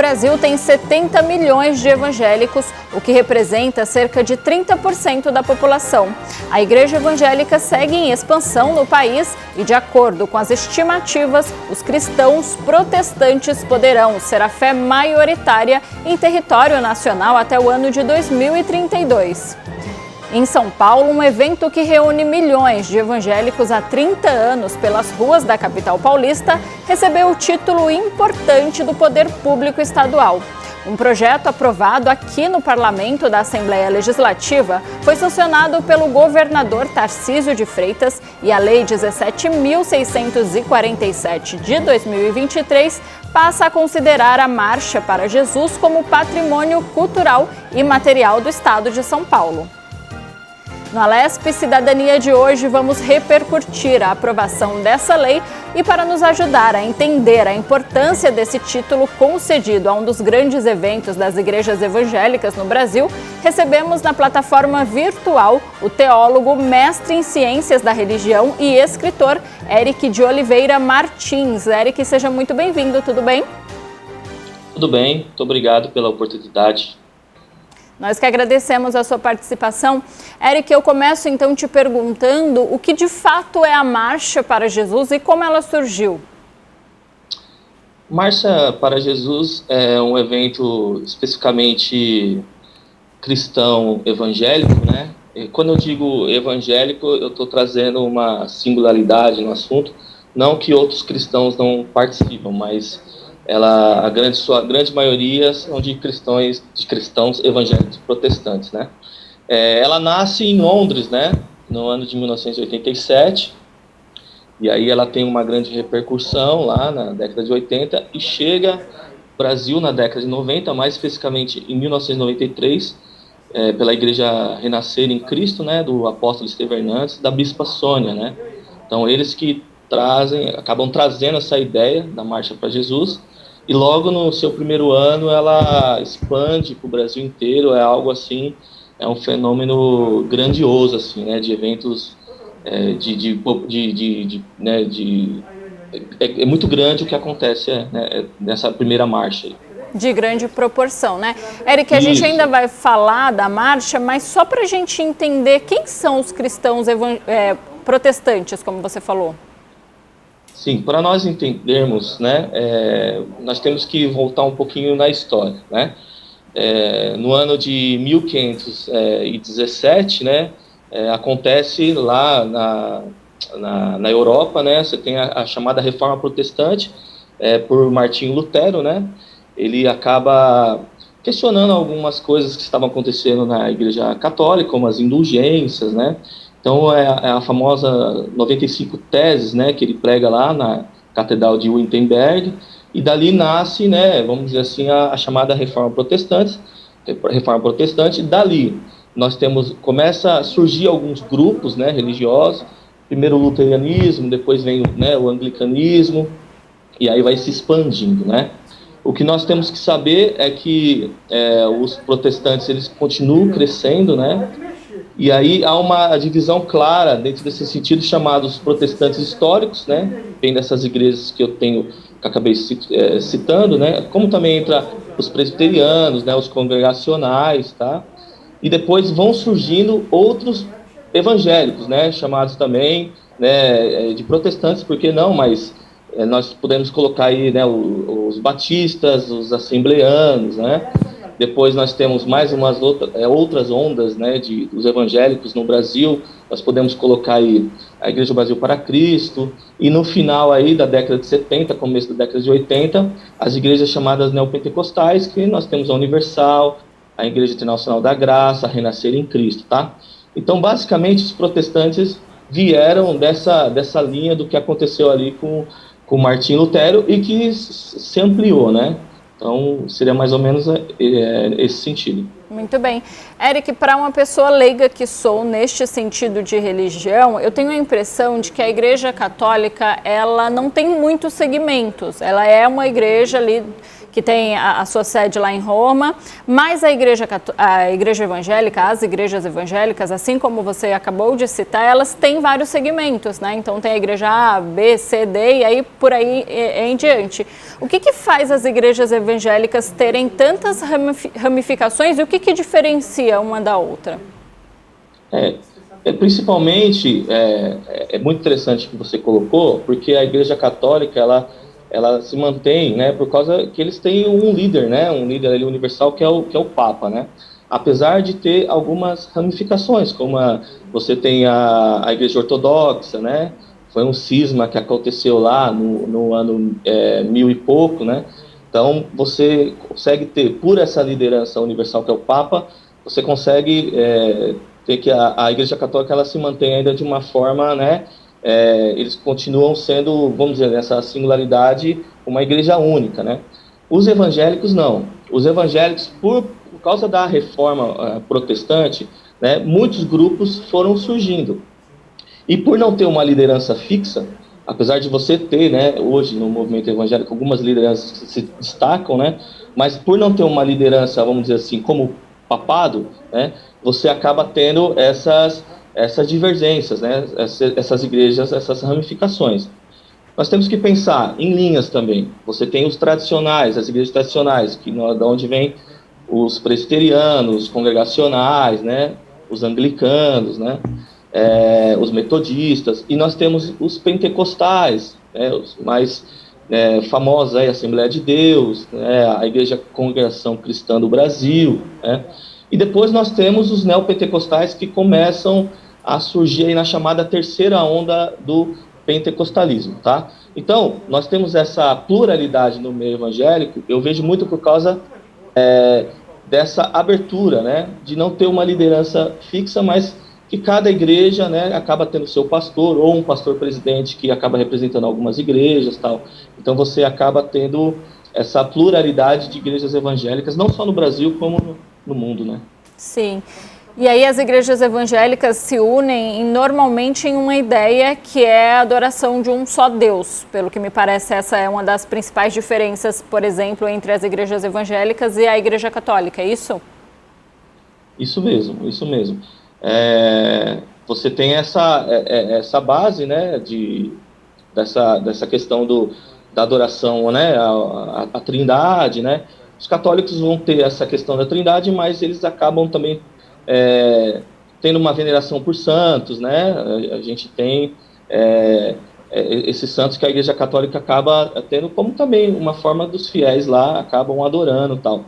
Brasil tem 70 milhões de evangélicos, o que representa cerca de 30% da população. A igreja evangélica segue em expansão no país e, de acordo com as estimativas, os cristãos protestantes poderão ser a fé maioritária em território nacional até o ano de 2032. Em São Paulo, um evento que reúne milhões de evangélicos há 30 anos pelas ruas da capital paulista recebeu o título importante do poder público estadual. Um projeto aprovado aqui no Parlamento da Assembleia Legislativa foi sancionado pelo governador Tarcísio de Freitas e a Lei 17.647 de 2023 passa a considerar a Marcha para Jesus como patrimônio cultural e material do estado de São Paulo. No Alesp Cidadania de hoje, vamos repercutir a aprovação dessa lei e, para nos ajudar a entender a importância desse título concedido a um dos grandes eventos das igrejas evangélicas no Brasil, recebemos na plataforma virtual o teólogo, mestre em ciências da religião e escritor Eric de Oliveira Martins. Eric, seja muito bem-vindo, tudo bem? Tudo bem, muito obrigado pela oportunidade. Nós que agradecemos a sua participação. Eric, eu começo então te perguntando o que de fato é a Marcha para Jesus e como ela surgiu. Marcha para Jesus é um evento especificamente cristão evangélico, né? E quando eu digo evangélico, eu estou trazendo uma singularidade no assunto, não que outros cristãos não participam, mas sua grande maioria são de cristãos evangélicos protestantes, né? Ela nasce em Londres, né? No ano de 1987, e aí ela tem uma grande repercussão lá na década de 80 e chega ao Brasil na década de 90, mais especificamente em 1993, pela Igreja Renascer em Cristo, né? Do apóstolo Estevão Hernandes, da Bispa Sônia, né? Então eles que acabam trazendo essa ideia da Marcha para Jesus. E logo no seu primeiro ano ela expande para o Brasil inteiro, é algo assim, é um fenômeno grandioso, assim, né, de eventos, é muito grande o que acontece nessa primeira marcha. De grande proporção, né? Eric, a gente ainda vai falar da marcha, mas só para a gente entender quem são os cristãos protestantes, como você falou. Sim, para nós entendermos, né, nós temos que voltar um pouquinho na história, né? No ano de 1517, né, acontece lá na Europa, né, você tem a chamada Reforma Protestante por Martinho Lutero, né? Ele acaba questionando algumas coisas que estavam acontecendo na Igreja Católica, como as indulgências, né? Então, é a famosa 95 teses, né, que ele prega lá na Catedral de Wittenberg, e dali nasce, né, vamos dizer assim, a chamada Reforma Protestante. Dali, começa a surgir alguns grupos, né, religiosos, primeiro o luteranismo, depois vem, né, o anglicanismo, e aí vai se expandindo, né. O que nós temos que saber é que os protestantes, eles continuam crescendo, né. E aí há uma divisão clara dentro desse sentido, chamados protestantes históricos, né? Vem dessas igrejas que eu acabei citando, né? Como também entra os presbiterianos, né? Os congregacionais, tá? E depois vão surgindo outros evangélicos, né? Chamados também, né? De protestantes, por que não? Mas nós podemos colocar aí, né? Os batistas, os assembleanos, né? Depois nós temos mais umas outras ondas, né, dos evangélicos no Brasil. Nós podemos colocar aí a Igreja do Brasil para Cristo. E no final aí da década de 70, começo da década de 80, as igrejas chamadas neopentecostais, que nós temos a Universal, a Igreja Internacional da Graça, a Renascer em Cristo, tá? Então, basicamente, os protestantes vieram dessa linha do que aconteceu ali com Martinho Lutero e que se ampliou, né? Então, seria mais ou menos esse sentido. Muito bem. Eric, para uma pessoa leiga que sou neste sentido de religião, eu tenho a impressão de que a Igreja Católica, ela não tem muitos segmentos. Ela é uma igreja ali que tem a sua sede lá em Roma, mas a igreja evangélica, as igrejas evangélicas, assim como você acabou de citar, elas têm vários segmentos, né? Então tem a igreja A, B, C, D e aí por aí em diante. O que faz as igrejas evangélicas terem tantas ramificações e o que diferencia uma da outra? Principalmente, é muito interessante que você colocou, porque a Igreja Católica, ela se mantém, né, por causa que eles têm um líder, né, um líder ali universal que é o Papa, né, apesar de ter algumas ramificações, como você tem a Igreja Ortodoxa, né, foi um cisma que aconteceu lá no ano 1000 e pouco, né, então você consegue ter, por essa liderança universal que é o Papa, você consegue ter que a Igreja Católica ela se mantém ainda de uma forma, né, eles continuam sendo, vamos dizer, nessa singularidade, uma igreja única, né. Os evangélicos não. Os evangélicos, por causa da reforma protestante, né, muitos grupos foram surgindo. E por não ter uma liderança fixa, apesar de você ter, né, hoje no movimento evangélico, algumas lideranças que se destacam, né, mas por não ter uma liderança, vamos dizer assim, como papado, né, você acaba tendo essas divergências, né, essas igrejas, essas ramificações. Nós temos que pensar em linhas também. Você tem os tradicionais, as igrejas tradicionais, da onde vem os presbiterianos, congregacionais, né, os anglicanos, né, os metodistas, e nós temos os pentecostais, né, os mais famosos, a Assembleia de Deus, né, a Igreja Congregação Cristã do Brasil, né, e depois nós temos os neopentecostais que começam a surgir aí na chamada terceira onda do pentecostalismo, tá? Então, nós temos essa pluralidade no meio evangélico, eu vejo muito por causa dessa abertura, né, de não ter uma liderança fixa, mas que cada igreja, né, acaba tendo seu pastor, ou um pastor-presidente que acaba representando algumas igrejas, tal. Então você acaba tendo essa pluralidade de igrejas evangélicas, não só no Brasil, como no mundo, né? Sim. E aí as igrejas evangélicas se unem normalmente em uma ideia que é a adoração de um só Deus. Pelo que me parece, essa é uma das principais diferenças, por exemplo, entre as igrejas evangélicas e a Igreja Católica, é isso? Isso mesmo, isso mesmo. Você tem essa base, né, dessa questão da adoração, né, a Trindade, né. Os católicos vão ter essa questão da Trindade, mas eles acabam também tendo uma veneração por santos, né. A gente tem esses santos que a Igreja Católica acaba tendo como também uma forma dos fiéis lá acabam adorando e tal.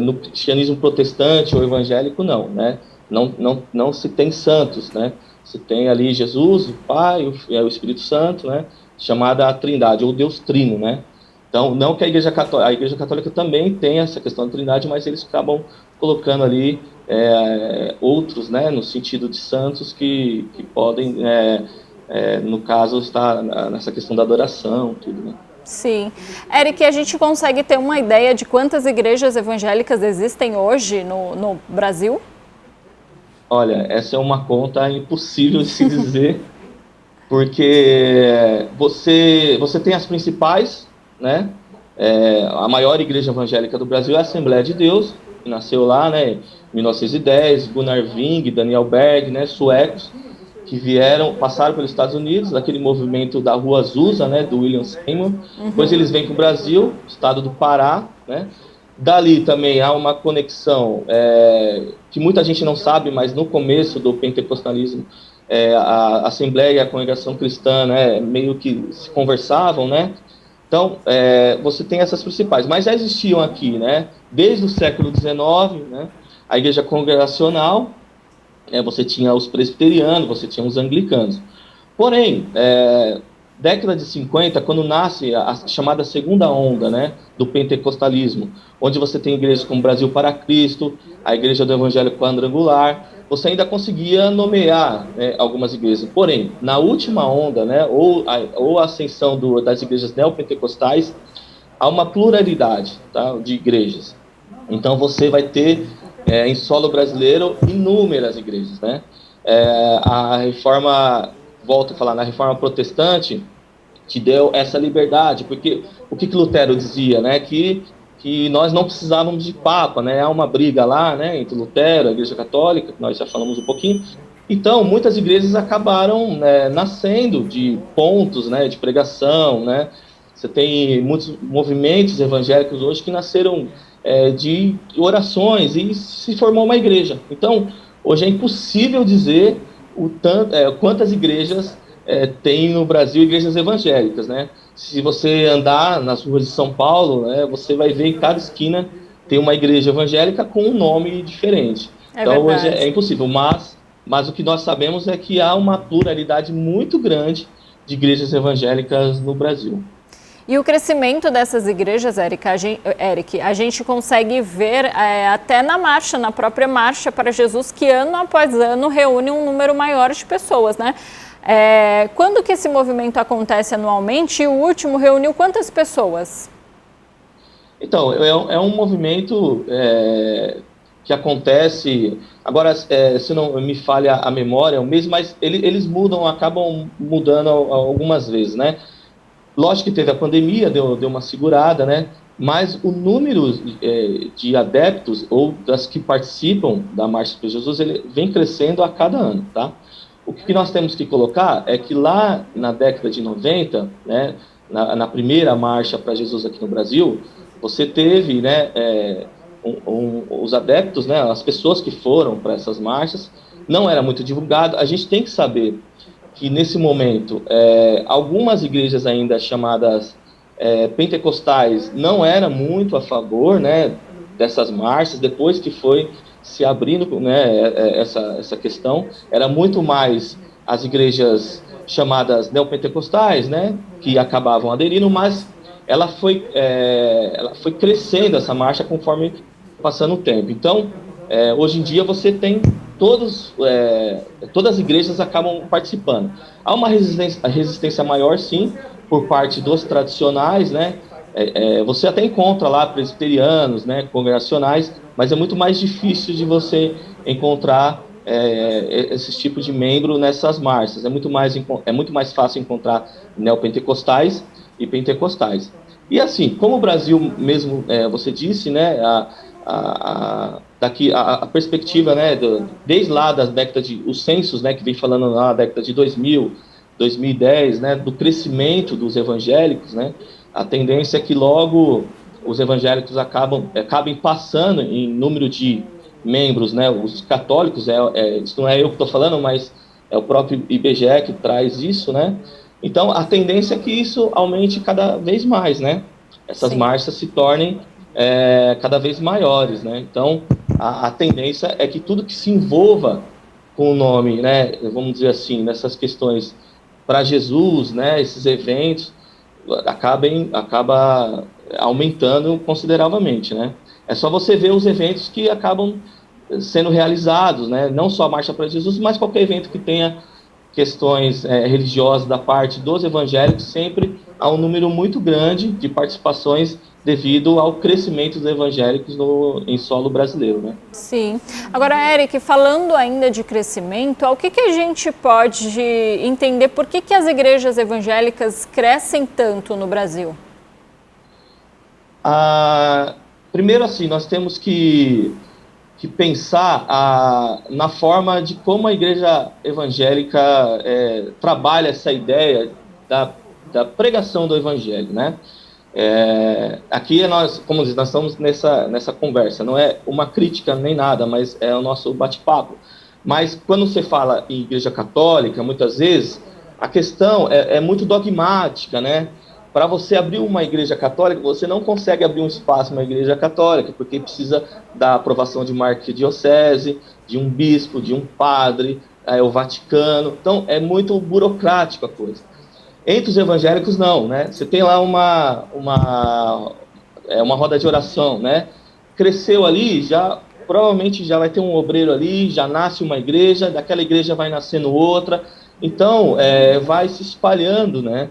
No cristianismo protestante ou evangélico, não, né? Não se tem santos, né? Se tem ali Jesus, o Pai, o Espírito Santo, né? Chamada a Trindade, ou Deus Trino, né? Então, não que a Igreja Católica também tem essa questão da Trindade, mas eles acabam colocando ali outros, né? No sentido de santos que podem, no caso, estar nessa questão da adoração, tudo, né? Sim. Eric, a gente consegue ter uma ideia de quantas igrejas evangélicas existem hoje no Brasil? Olha, essa é uma conta impossível de se dizer, porque você tem as principais, né? A maior igreja evangélica do Brasil é a Assembleia de Deus, que nasceu lá, né, em 1910, Gunnar Wing, Daniel Berg, né, suecos, que passaram pelos Estados Unidos, naquele movimento da Rua Azusa, né, do William Seymour. Depois eles vêm para o Brasil, estado do Pará, né. Dali também há uma conexão que muita gente não sabe, mas no começo do pentecostalismo, a Assembleia e a Congregação Cristã, né, meio que se conversavam, né. Então, você tem essas principais, mas já existiam aqui, né, desde o século XIX, né, a Igreja Congregacional, você tinha os presbiterianos, você tinha os anglicanos. Porém, década de 50, quando nasce a chamada segunda onda, né, do pentecostalismo, onde você tem igrejas como Brasil para Cristo, a Igreja do Evangelho Quadrangular, você ainda conseguia nomear, né, algumas igrejas. Porém, na última onda, né, ou a ascensão das igrejas neopentecostais, há uma pluralidade, tá, de igrejas. Então você vai ter em solo brasileiro inúmeras igrejas, né? A reforma, volto a falar, na reforma protestante te deu essa liberdade, porque o que Lutero dizia, né? Que que nós não precisávamos de Papa, né? Há uma briga lá, né, entre Lutero e a Igreja Católica, que nós já falamos um pouquinho. Então, muitas igrejas acabaram, né, nascendo de pontos, né, de pregação, né? Você tem muitos movimentos evangélicos hoje que nasceram de orações e se formou uma igreja. Então, hoje é impossível dizer quantas igrejas tem no Brasil, igrejas evangélicas, né? Se você andar nas ruas de São Paulo, né, você vai ver em cada esquina tem uma igreja evangélica com um nome diferente. Então hoje é impossível, mas o que nós sabemos é que há uma pluralidade muito grande de igrejas evangélicas no Brasil. E o crescimento dessas igrejas, Eric, a gente consegue ver até na própria Marcha para Jesus, que ano após ano reúne um número maior de pessoas, né? Quando que esse movimento acontece anualmente? E o último reuniu quantas pessoas? Então, é um movimento que acontece, agora, se não me falha a memória, é o mesmo, mas eles acabam mudando algumas vezes, né? Lógico que teve a pandemia, deu uma segurada, né? Mas o número de adeptos ou das que participam da Marcha para Jesus, ele vem crescendo a cada ano, tá? O que nós temos que colocar é que lá na década de 90, né, na primeira Marcha para Jesus aqui no Brasil, você teve, né, os adeptos, né, as pessoas que foram para essas marchas, não era muito divulgado. A gente tem que saber que nesse momento algumas igrejas ainda chamadas pentecostais não eram muito a favor, né, dessas marchas. Depois que foi se abrindo, né, essa questão, era muito mais as igrejas chamadas neopentecostais, né, que acabavam aderindo, mas ela foi crescendo essa marcha conforme passando o tempo. Então, hoje em dia você tem todas as igrejas acabam participando. Há uma resistência maior, sim, por parte dos tradicionais, né? Você até encontra lá presbiterianos, né, congregacionais, mas é muito mais difícil de você encontrar esses tipos de membro nessas marchas. É muito mais fácil encontrar neopentecostais e pentecostais. E assim, como o Brasil mesmo, você disse, né, a perspectiva, né, desde lá das décadas os censos, né, que vem falando lá na década de 2000, 2010, né, do crescimento dos evangélicos, né, a tendência é que logo os evangélicos acabem passando em número de membros, né, os católicos, isso não é eu que estou falando, mas é o próprio IBGE que traz isso, né. Então a tendência é que isso aumente cada vez mais, né, essas marchas se tornem cada vez maiores, né. Então a tendência é que tudo que se envolva com o nome, né, vamos dizer assim, nessas questões para Jesus, né, esses eventos acaba aumentando consideravelmente, né. É só você ver os eventos que acabam sendo realizados, né, não só a Marcha para Jesus, mas qualquer evento que tenha questões religiosas da parte dos evangélicos, sempre há um número muito grande de participações devido ao crescimento dos evangélicos em solo brasileiro, né? Sim. Agora, Eric, falando ainda de crescimento, o que a gente pode entender por que as igrejas evangélicas crescem tanto no Brasil? Primeiro, assim, nós temos que pensar na forma de como a igreja evangélica trabalha essa ideia da pregação do evangelho, né? Aqui como diz, nós estamos nessa conversa, não é uma crítica nem nada, mas é o nosso bate-papo. Mas quando você fala em igreja católica, muitas vezes a questão é muito dogmática, né? Para você abrir uma igreja católica, você não consegue abrir um espaço numa igreja católica, porque precisa da aprovação de uma arquidiocese, de um bispo, de um padre, o Vaticano. Então é muito burocrático a coisa. Entre os evangélicos, não, né? Você tem lá uma roda de oração, né? Cresceu ali, provavelmente já vai ter um obreiro ali, já nasce uma igreja, daquela igreja vai nascendo outra. Então, vai se espalhando, né?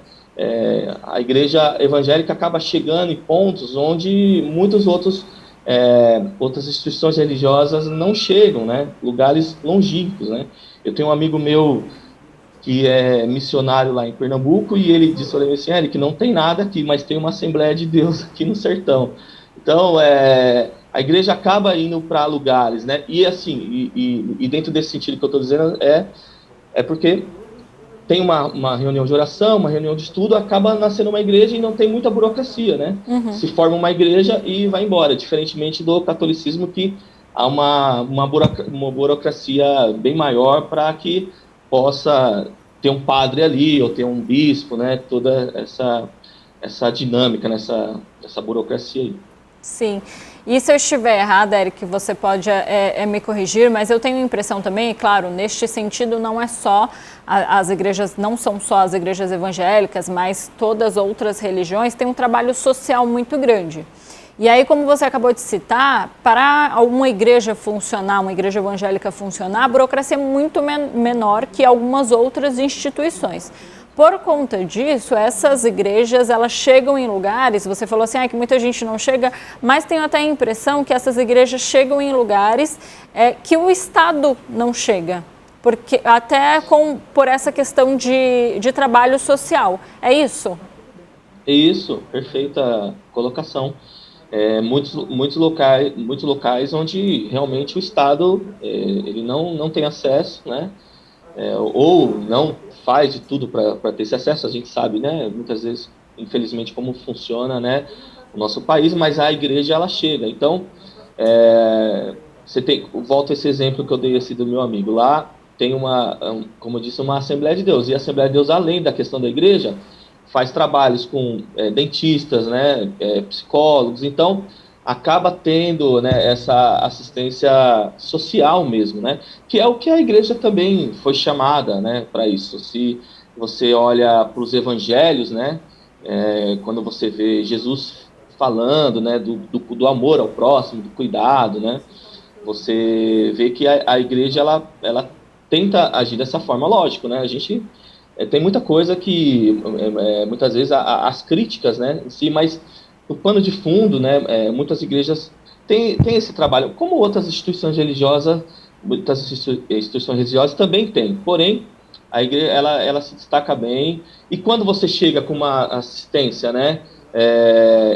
A igreja evangélica acaba chegando em pontos onde muitas outras instituições religiosas não chegam, né? Lugares longínquos, né? Eu tenho um amigo meu que é missionário lá em Pernambuco, e ele disse, olha assim, Eric, não tem nada aqui, mas tem uma Assembleia de Deus aqui no sertão. Então, a igreja acaba indo para lugares, né? E assim, e dentro desse sentido que eu estou dizendo, é porque tem uma reunião de oração, uma reunião de estudo, acaba nascendo uma igreja e não tem muita burocracia, né? Se forma uma igreja e vai embora, diferentemente do catolicismo, que há uma burocracia bem maior para que possa ter um padre ali, ou ter um bispo, né? Toda essa dinâmica, essa burocracia aí. Sim. E se eu estiver errada, Eric, você pode me corrigir, mas eu tenho a impressão também, e claro, neste sentido não é só as igrejas, não são só as igrejas evangélicas, mas todas as outras religiões têm um trabalho social muito grande. E aí, como você acabou de citar, para uma igreja funcionar, uma igreja evangélica funcionar, a burocracia é muito menor que algumas outras instituições. Por conta disso, essas igrejas, elas chegam em lugares, você falou assim, que muita gente não chega, mas tenho até a impressão que essas igrejas chegam em lugares que o Estado não chega, porque até por essa questão de trabalho social. É isso? Isso, perfeita colocação. Muitos locais onde realmente o Estado ele não tem acesso, né? Ou não faz de tudo para ter esse acesso. A gente sabe, né? Muitas vezes, infelizmente, como funciona, né? O nosso país, mas a igreja ela chega. Então, volta esse exemplo que eu dei do meu amigo. Lá tem como eu disse, uma Assembleia de Deus. E a Assembleia de Deus, além da questão da igreja, faz trabalhos com dentistas, né, psicólogos, então acaba tendo, né, essa assistência social mesmo, né, que é o que a igreja também foi chamada, né, para isso. Se você olha para os evangelhos, né, quando você vê Jesus falando, né, do amor ao próximo, do cuidado, né, você vê que a igreja ela tenta agir dessa forma, lógico, né, a gente tem muita coisa que, muitas vezes, as críticas, né, em si, mas no pano de fundo, né, muitas igrejas têm esse trabalho, como outras instituições religiosas, muitas instituições religiosas também têm, porém, a igreja, ela se destaca bem, e quando você chega com uma assistência, né,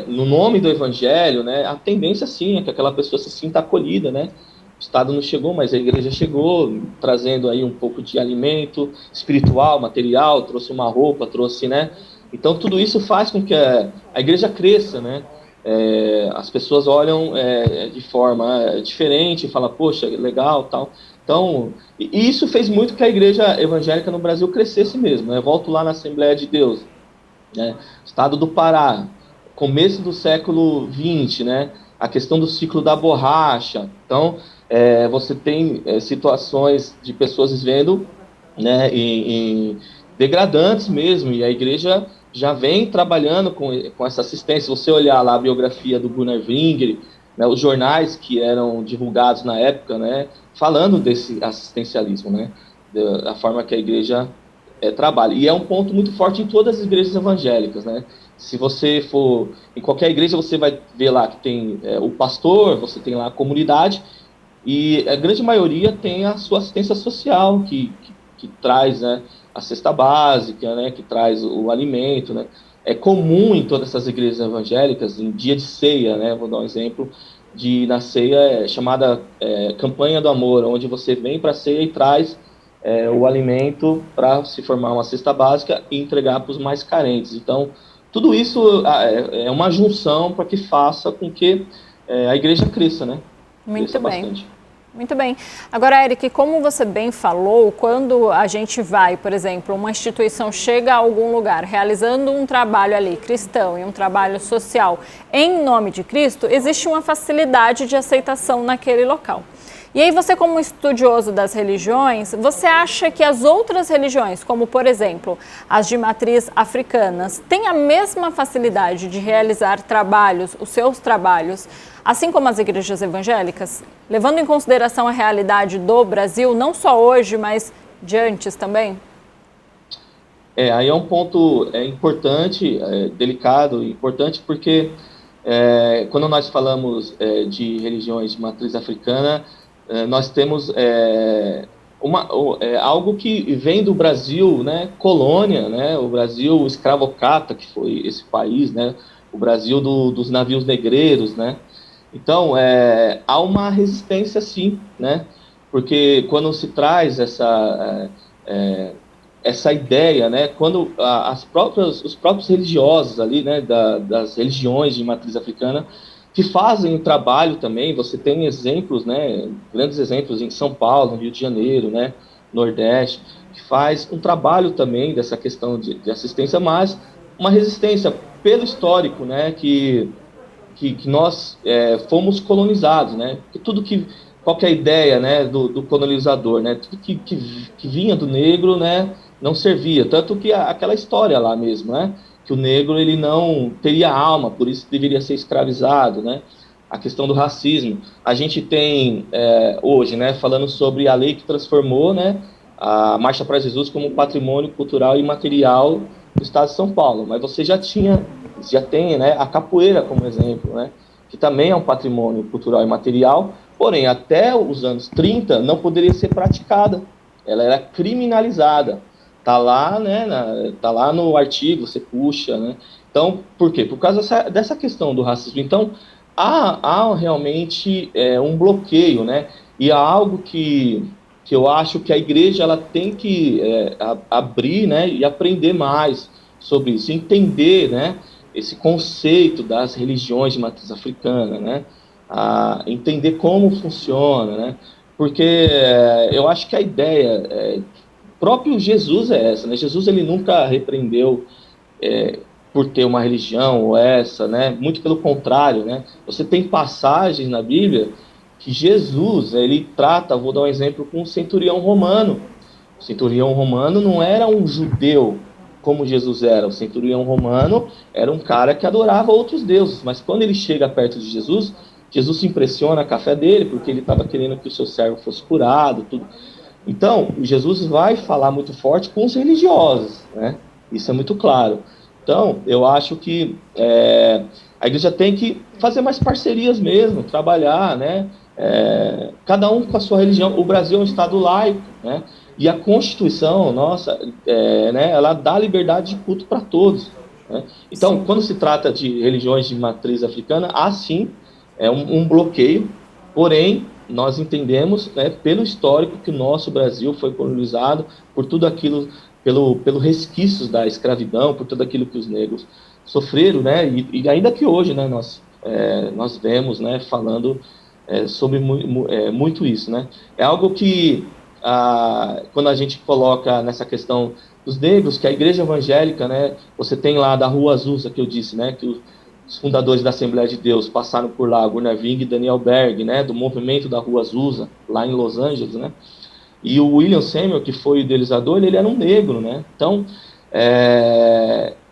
no nome do evangelho, né, a tendência, sim, é que aquela pessoa se sinta acolhida, né. O Estado não chegou, mas a igreja chegou, trazendo aí um pouco de alimento espiritual, material, trouxe uma roupa, trouxe, né? Então, tudo isso faz com que a igreja cresça, né? As pessoas olham de forma diferente, falam, poxa, legal, tal. Então, e isso fez muito que a igreja evangélica no Brasil crescesse mesmo, né? Volto lá na Assembleia de Deus, né? Estado do Pará, começo do século XX, né? A questão do ciclo da borracha. Então, você tem situações de pessoas vivendo, né, em degradantes mesmo, e a igreja já vem trabalhando com essa assistência. Se você olhar lá a biografia do Gunnar Wingre, né, os jornais que eram divulgados na época, né, falando desse assistencialismo, né, da forma que a igreja trabalha. E é um ponto muito forte em todas as igrejas evangélicas, né? Se você for em qualquer igreja, você vai ver lá que tem o pastor, você tem lá a comunidade, e a grande maioria tem a sua assistência social, que traz, né, a cesta básica, né, que traz o alimento, né. É comum em todas essas igrejas evangélicas, em dia de ceia, né, vou dar um exemplo, na ceia chamada Campanha do Amor, onde você vem para a ceia e traz o alimento para se formar uma cesta básica e entregar para os mais carentes. Então, tudo isso é uma junção para que faça com que a igreja cresça, né? Muito bem. Muito bem. Agora, Eric, como você bem falou, quando a gente vai, por exemplo, uma instituição chega a algum lugar realizando um trabalho ali cristão e um trabalho social em nome de Cristo, existe uma facilidade de aceitação naquele local. E aí você, como estudioso das religiões, você acha que as outras religiões, como por exemplo as de matriz africanas, têm a mesma facilidade de realizar trabalhos, os seus trabalhos, assim como as igrejas evangélicas? Levando em consideração a realidade do Brasil, não só hoje, mas de antes também? Aí é um ponto importante, delicado, importante, porque quando nós falamos de religiões de matriz africana, nós temos algo que vem do Brasil, né, colônia, né, o Brasil escravocrata, que foi esse país, né, o Brasil dos navios negreiros, né? Então, há uma resistência, sim, né? Porque quando se traz essa ideia, né? Quando os próprios religiosos ali, né? Das religiões de matriz africana, que fazem o trabalho também, você tem exemplos, né? Grandes exemplos em São Paulo, no Rio de Janeiro, né? Nordeste, que faz um trabalho também dessa questão de assistência, mas uma resistência pelo histórico, né? Que nós fomos colonizados, né? Que qual que é a ideia, né, do colonizador, né? Tudo que vinha do negro, né, não servia. Tanto que aquela história lá mesmo, né? Que o negro ele não teria alma, por isso deveria ser escravizado, né? A questão do racismo. A gente tem hoje, né, falando sobre a lei que transformou, né, a Marcha para Jesus como patrimônio cultural e material do Estado de São Paulo. Mas você já tem, né, a capoeira como exemplo, né, que também é um patrimônio cultural e material, porém, até os anos 30 não poderia ser praticada, ela era criminalizada. Tá lá, né, tá lá no artigo, você puxa, né? Então, por quê? Por causa dessa questão do racismo. Então, há realmente um bloqueio, né? E há algo que eu acho que a igreja ela tem que abrir, né, e aprender mais sobre isso, entender, né, esse conceito das religiões de matriz africana, né, entender como funciona, né, porque eu acho que a ideia, próprio Jesus é essa, né, Jesus ele nunca repreendeu por ter uma religião ou essa, né, muito pelo contrário, né, você tem passagens na Bíblia que Jesus, ele trata, vou dar um exemplo com o centurião romano. O centurião romano não era um judeu como Jesus era. O centurião romano era um cara que adorava outros deuses, mas quando ele chega perto de Jesus, Jesus se impressiona com a fé dele, porque ele estava querendo que o seu servo fosse curado, tudo. Então, Jesus vai falar muito forte com os religiosos, né? Isso é muito claro. Então, eu acho que a igreja tem que fazer mais parcerias mesmo, trabalhar, né? Cada um com a sua religião. O Brasil é um estado laico, né? E a Constituição, nossa, né, ela dá liberdade de culto para todos, né? Então, quando se trata de religiões de matriz africana, há sim um bloqueio, porém, nós entendemos, né, pelo histórico que o nosso Brasil foi colonizado por tudo aquilo, pelo resquícios da escravidão, por tudo aquilo que os negros sofreram, né? E ainda que hoje, né, nós vemos, né, falando sobre muito isso, né? É algo que, quando a gente coloca nessa questão dos negros, que a igreja evangélica, né, você tem lá da Rua Azusa, que eu disse, né, que os fundadores da Assembleia de Deus passaram por lá, Gunnar Ving e Daniel Berg, né, do movimento da Rua Azusa, lá em Los Angeles, né? E o William Samuel, que foi o idealizador, ele era um negro, né? Então,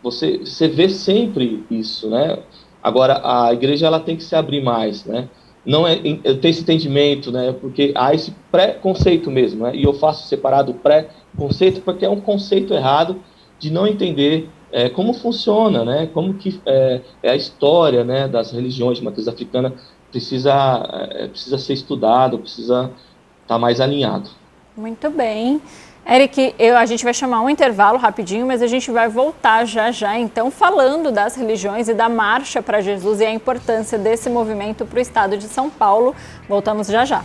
você vê sempre isso, né? Agora, a igreja ela tem que se abrir mais, né? Não ter esse entendimento, né? Porque há esse pré-conceito mesmo, né? E eu faço separado o pré-conceito porque é um conceito errado de não entender como funciona, né? Como que a história, né, das religiões de matriz africana precisa ser estudado, precisa estar mais alinhado. Muito bem. Eric, a gente vai chamar um intervalo rapidinho, mas a gente vai voltar já, então, falando das religiões e da Marcha para Jesus e a importância desse movimento para o estado de São Paulo. Voltamos já.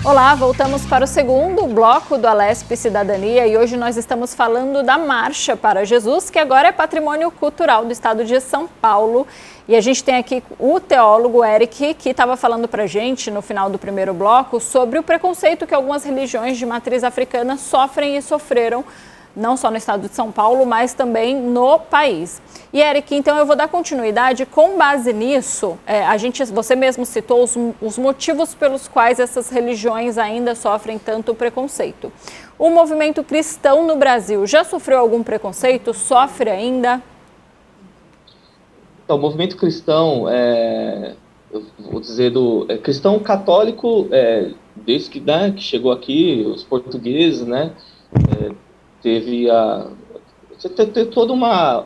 Olá, voltamos para o segundo bloco do Alesp Cidadania e hoje nós estamos falando da Marcha para Jesus, que agora é patrimônio cultural do estado de São Paulo. E a gente tem aqui o teólogo Eric, que estava falando para a gente no final do primeiro bloco sobre o preconceito que algumas religiões de matriz africana sofrem e sofreram, não só no estado de São Paulo, mas também no país. E, Eric, então eu vou dar continuidade. Com base nisso, você mesmo citou os motivos pelos quais essas religiões ainda sofrem tanto preconceito. O movimento cristão no Brasil já sofreu algum preconceito? Sofre ainda? Então, o movimento cristão, eu vou dizer, cristão católico, desde que chegou aqui, os portugueses, né, teve toda uma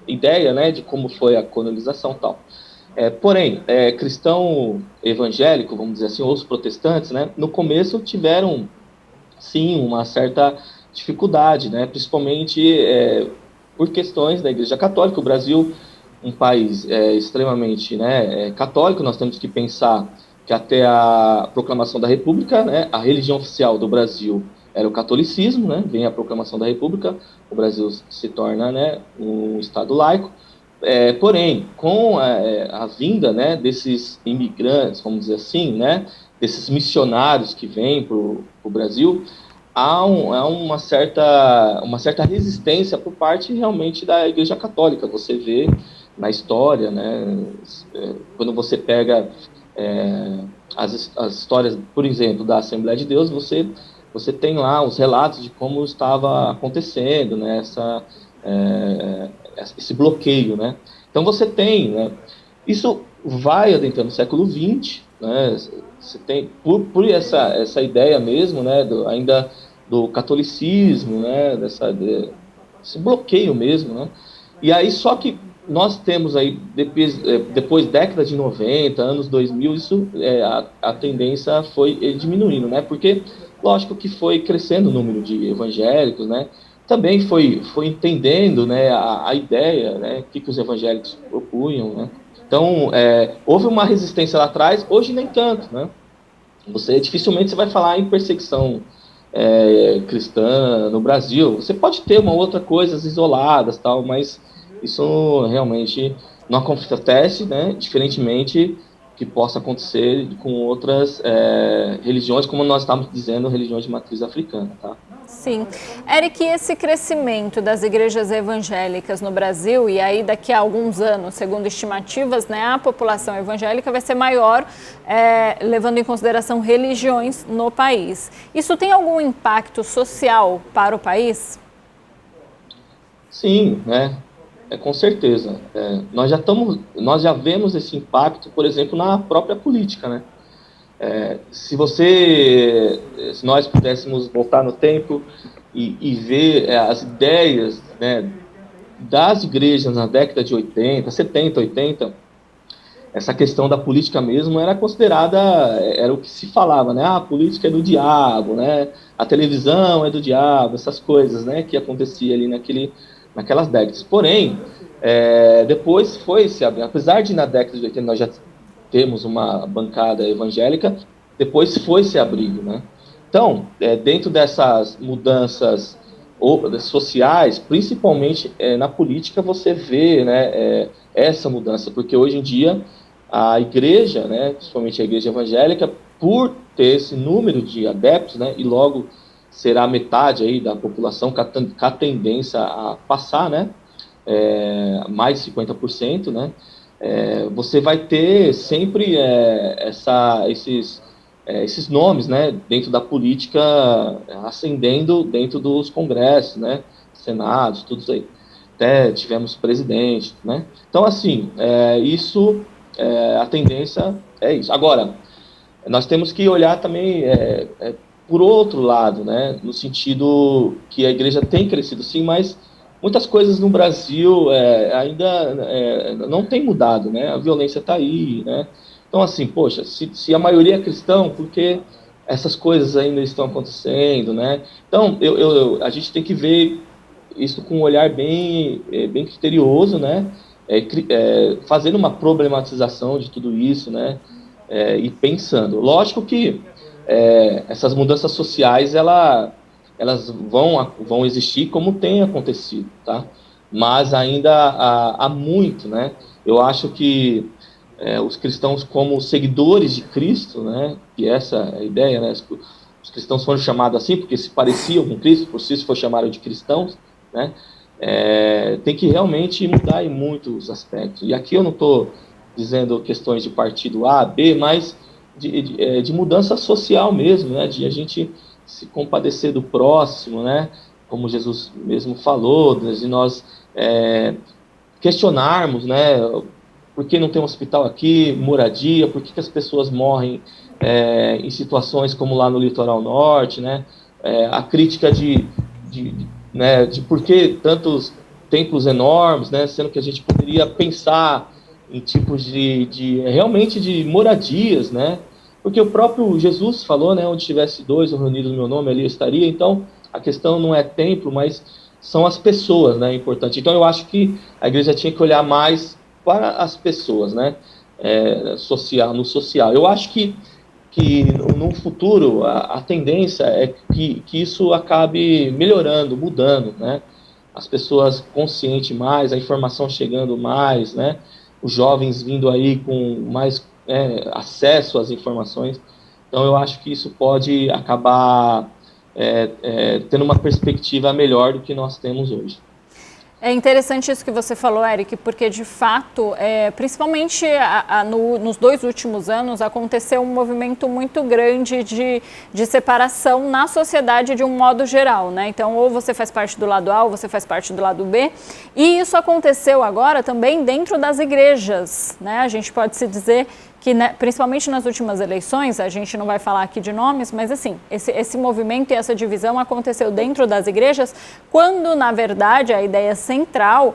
ideia, né, de como foi a colonização e tal. Porém, cristão evangélico, vamos dizer assim, ou os protestantes, né, no começo tiveram, sim, uma certa dificuldade, né, principalmente por questões da Igreja Católica. O Brasil, um país extremamente, né, católico, nós temos que pensar que até a proclamação da República, né, a religião oficial do Brasil era o catolicismo, né, vem a proclamação da República, o Brasil se torna, né, um Estado laico. Porém, com a vinda, né, desses imigrantes, vamos dizer assim, né, desses missionários que vêm para o Brasil, há uma certa resistência por parte realmente da Igreja Católica. Você vê na história, né, quando você pega as histórias, por exemplo, da Assembleia de Deus, você tem lá os relatos de como estava acontecendo, né, esse bloqueio, né? Então você tem, né, isso vai adentrando no século XX, né, você tem, por essa ideia mesmo, né, ainda do catolicismo, né, esse bloqueio mesmo, né, e aí só que nós temos aí, depois década de 90, anos 2000, isso, a tendência foi diminuindo, né, porque lógico que foi crescendo o número de evangélicos, né, também foi entendendo, né, a ideia, né, que os evangélicos propunham, né. Então, houve uma resistência lá atrás, hoje nem tanto, né. Dificilmente você vai falar em perseguição cristã no Brasil. Você pode ter uma outra coisas isoladas, tal, mas isso realmente não acontece, né, diferentemente que possa acontecer com outras religiões, como nós estamos dizendo, religiões de matriz africana, tá? Sim. Eric, esse crescimento das igrejas evangélicas no Brasil, e aí daqui a alguns anos, segundo estimativas, né, a população evangélica vai ser maior, levando em consideração religiões no país. Isso tem algum impacto social para o país? Sim, né? Com certeza. Nós já vemos esse impacto, por exemplo, na própria política, né? Se nós pudéssemos voltar no tempo e ver as ideias, né, das igrejas na década de 80, 70, 80, essa questão da política mesmo era considerada, era o que se falava, né? A política é do diabo, né? A televisão é do diabo, essas coisas, né, que acontecia ali naquelas décadas. Porém, depois foi se abrindo, apesar de na década de 80 nós já temos uma bancada evangélica, depois foi se abrindo, né? Então, dentro dessas mudanças sociais, principalmente na política, você vê, né, essa mudança, porque hoje em dia a igreja, né, principalmente a igreja evangélica, por ter esse número de adeptos, né, e logo será metade aí da população com a tendência a passar, né, mais de 50%, né, você vai ter sempre esses nomes, né, dentro da política ascendendo dentro dos congressos, né, senados, tudo isso aí. Até tivemos presidente, né. Então, assim, a tendência é isso. Agora, nós temos que olhar também por outro lado, né, no sentido que a igreja tem crescido, sim, mas muitas coisas no Brasil ainda não tem mudado, né? A violência está aí, né? Então, assim, poxa, se a maioria é cristão, por que essas coisas ainda estão acontecendo, né? Então, a gente tem que ver isso com um olhar bem criterioso, né? Fazendo uma problematização de tudo isso, né? E pensando. Lógico que essas mudanças sociais, elas vão existir como tem acontecido, tá? Mas ainda há muito, né? Eu acho que os cristãos como seguidores de Cristo, né? Que essa é a ideia, né? Os cristãos foram chamados assim porque se pareciam com Cristo, por isso foram chamados de cristãos, né? Tem que realmente mudar em muitos aspectos. E aqui eu não estou dizendo questões de partido A, B, mas de mudança social mesmo, né? De a gente se compadecer do próximo, né? Como Jesus mesmo falou, de nós questionarmos, né? Por que não tem um hospital aqui, moradia, por que as pessoas morrem em situações como lá no litoral norte, né? A crítica de por que tantos templos enormes, né, sendo que a gente poderia pensar em tipos realmente de moradias, né, porque o próprio Jesus falou, né, onde tivesse dois reunidos no meu nome, ali eu estaria. Então, a questão não é templo, mas são as pessoas, né, importante. Então, eu acho que a igreja tinha que olhar mais para as pessoas, né, no social. Eu acho que no futuro a tendência é que isso acabe melhorando, mudando, né, as pessoas conscientes mais, a informação chegando mais, né, os jovens vindo aí com mais acesso às informações. Então eu acho que isso pode acabar tendo uma perspectiva melhor do que nós temos hoje. É interessante isso que você falou, Eric, porque de fato, principalmente nos 2 últimos anos, aconteceu um movimento muito grande de separação na sociedade de um modo geral, né? Então, ou você faz parte do lado A, ou você faz parte do lado B. E isso aconteceu agora também dentro das igrejas, né? A gente pode se dizer que, né, principalmente nas últimas eleições, a gente não vai falar aqui de nomes, mas assim, esse movimento e essa divisão aconteceu dentro das igrejas, quando, na verdade, a ideia central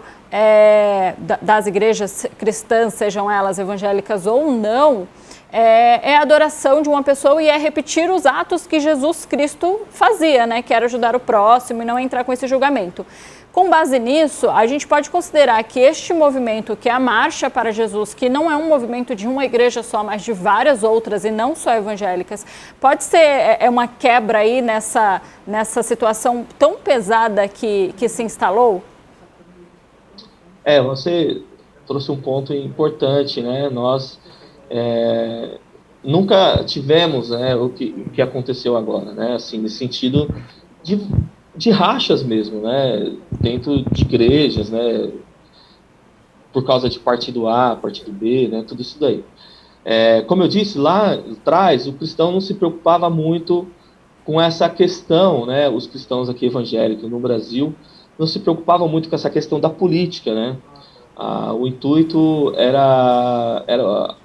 das igrejas cristãs, sejam elas evangélicas ou não, é a adoração de uma pessoa e é repetir os atos que Jesus Cristo fazia, né, que era ajudar o próximo e não entrar com esse julgamento. Com base nisso, a gente pode considerar que este movimento, que é a Marcha para Jesus, que não é um movimento de uma igreja só, mas de várias outras e não só evangélicas, pode ser uma quebra aí nessa situação tão pesada que se instalou? Você trouxe um ponto importante, né? Nós nunca tivemos, né, o que aconteceu agora, né? Assim, nesse sentido de rachas mesmo, né, dentro de igrejas, né, por causa de partido A, partido B, né, tudo isso daí. Como eu disse, lá atrás, o cristão não se preocupava muito com essa questão, né, os cristãos aqui evangélicos no Brasil não se preocupavam muito com essa questão da política, né. O intuito era,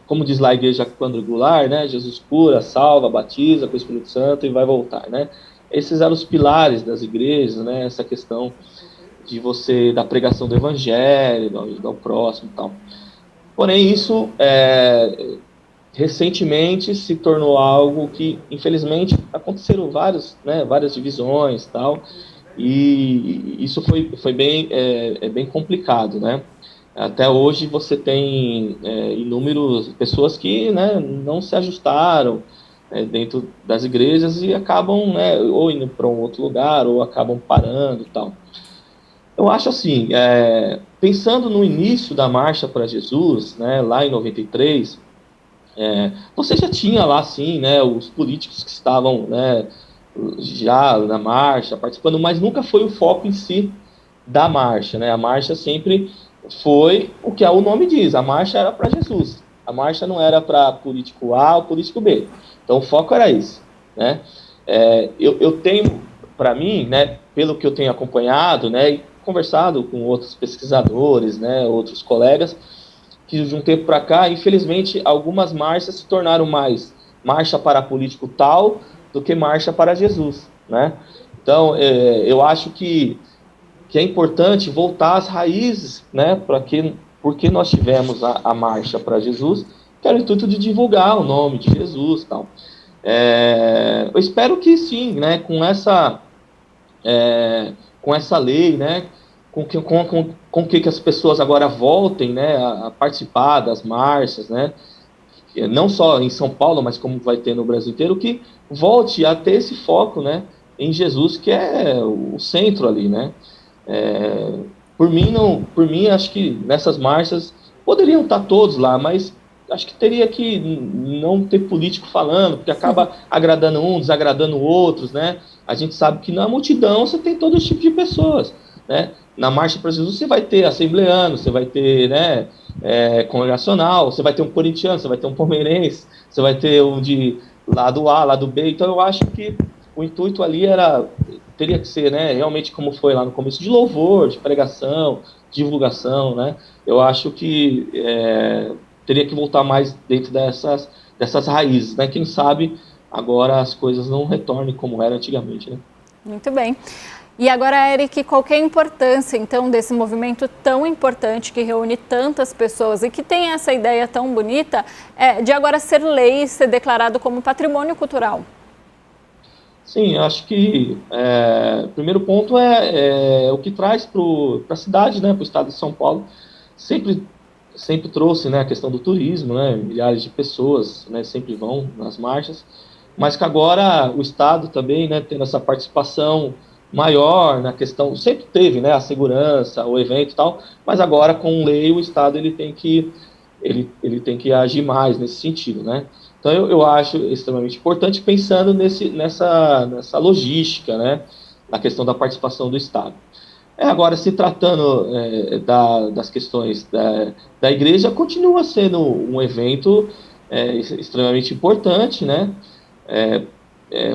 como diz lá a igreja quadrangular, né, Jesus cura, salva, batiza com o Espírito Santo e vai voltar, né. Esses eram os pilares das igrejas, né? Essa questão da pregação do evangelho, do ajudar o próximo e tal. Porém, isso recentemente se tornou algo que, infelizmente, aconteceram várias divisões e tal, e isso foi bem complicado, né? Até hoje você tem inúmeras pessoas que, né, não se ajustaram dentro das igrejas e acabam, né, ou indo para um outro lugar, ou acabam parando e tal. Eu acho assim, pensando no início da Marcha para Jesus, né, lá em 93, você já tinha lá, assim, né, os políticos que estavam, né, já na marcha, participando, mas nunca foi o foco em si da marcha, né? A marcha sempre foi o que o nome diz, a marcha era para Jesus. A marcha não era para político A ou político B. Então, o foco era esse, né? Eu tenho, para mim, né, pelo que eu tenho acompanhado, né, e conversado com outros pesquisadores, né, outros colegas, que de um tempo para cá, infelizmente, algumas marchas se tornaram mais marcha para político tal do que marcha para Jesus, né? Então, eu acho que é importante voltar às raízes, né, porque nós tivemos a marcha para Jesus, que era o intuito de divulgar o nome de Jesus e tal. Eu espero que sim, né, com essa lei, né, com que as pessoas agora voltem, né, a participar das marchas, né, não só em São Paulo, mas como vai ter no Brasil inteiro, que volte a ter esse foco, né, em Jesus, que é o centro ali, né. Por mim, acho que nessas marchas poderiam estar todos lá, mas acho que teria que não ter político falando, porque acaba agradando um, desagradando outros, né? A gente sabe que na multidão você tem todo tipo de pessoas, né? Na Marcha para Jesus você vai ter assembleano, você vai ter, né, congregacional, você vai ter um corintiano, você vai ter um palmeirense, você vai ter um de lado A, lado B. Então eu acho que o intuito ali teria que ser, né, realmente como foi lá no começo, de louvor, de pregação, divulgação, né? Eu acho que teria que voltar mais dentro dessas raízes, né? Quem sabe agora as coisas não retornem como era antigamente, né? Muito bem. E agora, Eric, qual que é a importância, então, desse movimento tão importante que reúne tantas pessoas e que tem essa ideia tão bonita de agora ser lei e ser declarado como patrimônio cultural? Sim, eu acho que o primeiro ponto o que traz para a cidade, né, para o estado de São Paulo, sempre, sempre trouxe, né, a questão do turismo, né, milhares de pessoas, né, sempre vão nas marchas, mas que agora o estado também, né, tendo essa participação maior na questão, sempre teve, né, a segurança, o evento e tal, mas agora com lei o estado ele tem que agir mais nesse sentido, né? Então eu acho extremamente importante pensando nessa logística, né, na questão da participação do Estado. Agora, se tratando das questões da igreja, continua sendo um evento extremamente importante, né,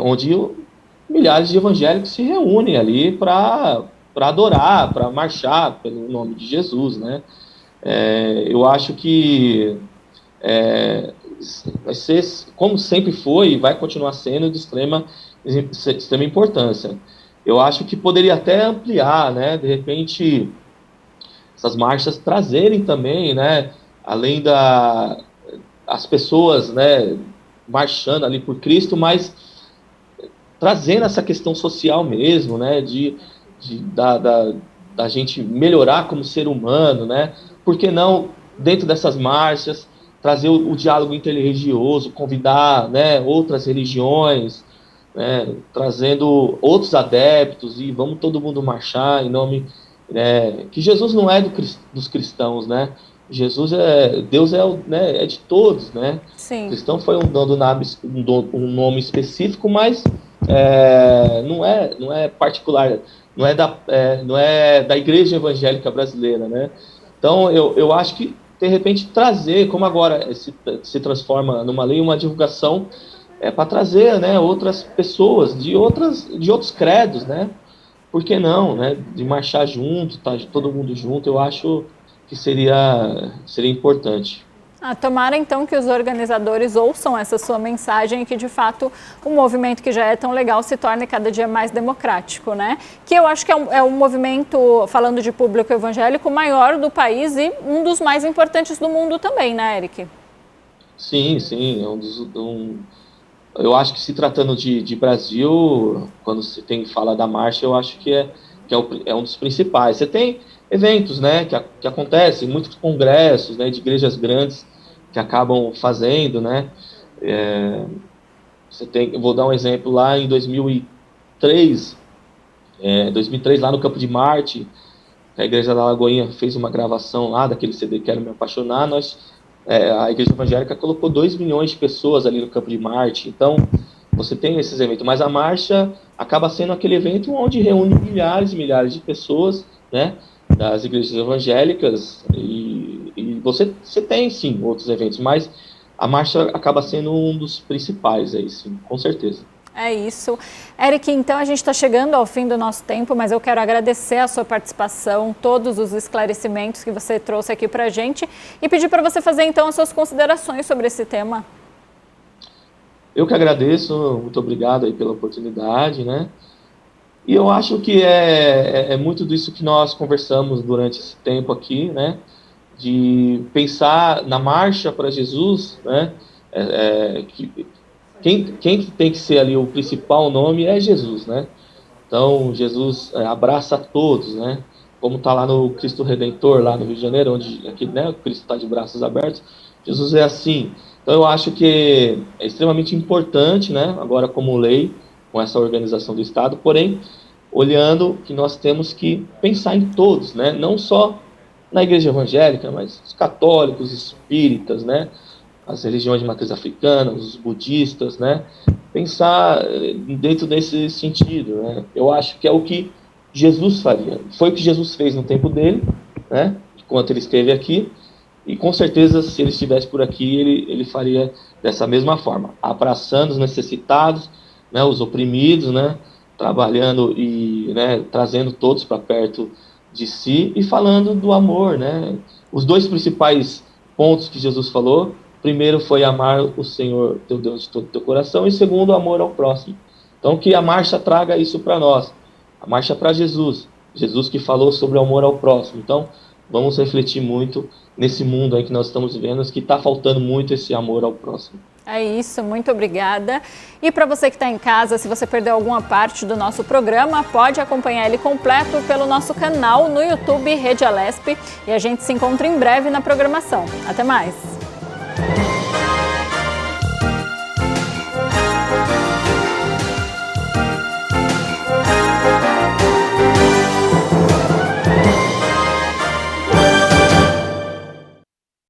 onde milhares de evangélicos se reúnem ali para adorar, para marchar pelo nome de Jesus, né? Eu acho que vai ser, como sempre foi e vai continuar sendo, de extrema importância. Eu acho que poderia até ampliar, né, de repente, essas marchas trazerem também, né, além as pessoas, né, marchando ali por Cristo, mas trazendo essa questão social mesmo, né, da gente melhorar como ser humano, né, por que não, dentro dessas marchas, trazer o diálogo interreligioso, convidar, né, outras religiões, né, trazendo outros adeptos e vamos todo mundo marchar em nome, né, que Jesus não é dos cristãos, né, Deus né, é de todos, né, Sim. cristão foi um nome específico, mas não é particular, não é da igreja evangélica brasileira, né? Então eu acho que de repente trazer, como agora se transforma numa lei, uma divulgação para trazer, né, outras pessoas de outros credos, né? Por que não, né? De marchar junto, tá todo mundo junto, eu acho que seria importante. Tomara então que os organizadores ouçam essa sua mensagem e que de fato o movimento que já é tão legal se torne cada dia mais democrático, né? Que eu acho que é um movimento, falando de público evangélico, maior do país e um dos mais importantes do mundo também, né, Eric? Sim, sim, eu acho que se tratando de Brasil, quando se fala da marcha, eu acho que é um dos principais. Você tem eventos, né, que acontecem, muitos congressos, né, de igrejas grandes que acabam fazendo, né. Eu vou dar um exemplo lá em 2003 lá no Campo de Marte, a Igreja da Lagoinha fez uma gravação lá daquele CD Quero Me Apaixonar, a Igreja Evangélica colocou 2 milhões de pessoas ali no Campo de Marte, então você tem esses eventos, mas a marcha acaba sendo aquele evento onde reúne milhares e milhares de pessoas, né, das igrejas evangélicas, e você tem sim outros eventos, mas a marcha acaba sendo um dos principais aí, sim, com certeza. É isso. Eric, então a gente está chegando ao fim do nosso tempo, mas eu quero agradecer a sua participação, todos os esclarecimentos que você trouxe aqui para a gente e pedir para você fazer então as suas considerações sobre esse tema. Eu que agradeço, muito obrigado aí pela oportunidade, né? E eu acho que é muito disso que nós conversamos durante esse tempo aqui, né? De pensar na marcha para Jesus, né? Quem tem que ser ali o principal nome é Jesus, né? Então, Jesus abraça a todos, né? Como está lá no Cristo Redentor, lá no Rio de Janeiro, onde aqui, né, o Cristo está de braços abertos. Jesus é assim. Então, eu acho que é extremamente importante, né? Agora, como lei, com essa organização do Estado, porém, olhando que nós temos que pensar em todos, né? Não só na igreja evangélica, mas os católicos, espíritas, né? As religiões de matriz africana, os budistas, né? Pensar dentro desse sentido, né? Eu acho que é o que Jesus faria. Foi o que Jesus fez no tempo dele, né? Enquanto ele esteve aqui, e com certeza, se ele estivesse por aqui, ele faria dessa mesma forma, abraçando os necessitados, né? Os oprimidos, né? Trabalhando e, né, trazendo todos para perto de si e falando do amor, né? Os dois principais pontos que Jesus falou: primeiro foi amar o Senhor, teu Deus, de todo o teu coração, e segundo, amor ao próximo. Então que a marcha traga isso para nós, a marcha para Jesus, Jesus que falou sobre o amor ao próximo. Então vamos refletir muito nesse mundo aí que nós estamos vivendo, que está faltando muito esse amor ao próximo. É isso, muito obrigada. E para você que está em casa, se você perdeu alguma parte do nosso programa, pode acompanhar ele completo pelo nosso canal no YouTube Rede Alesp. E a gente se encontra em breve na programação. Até mais!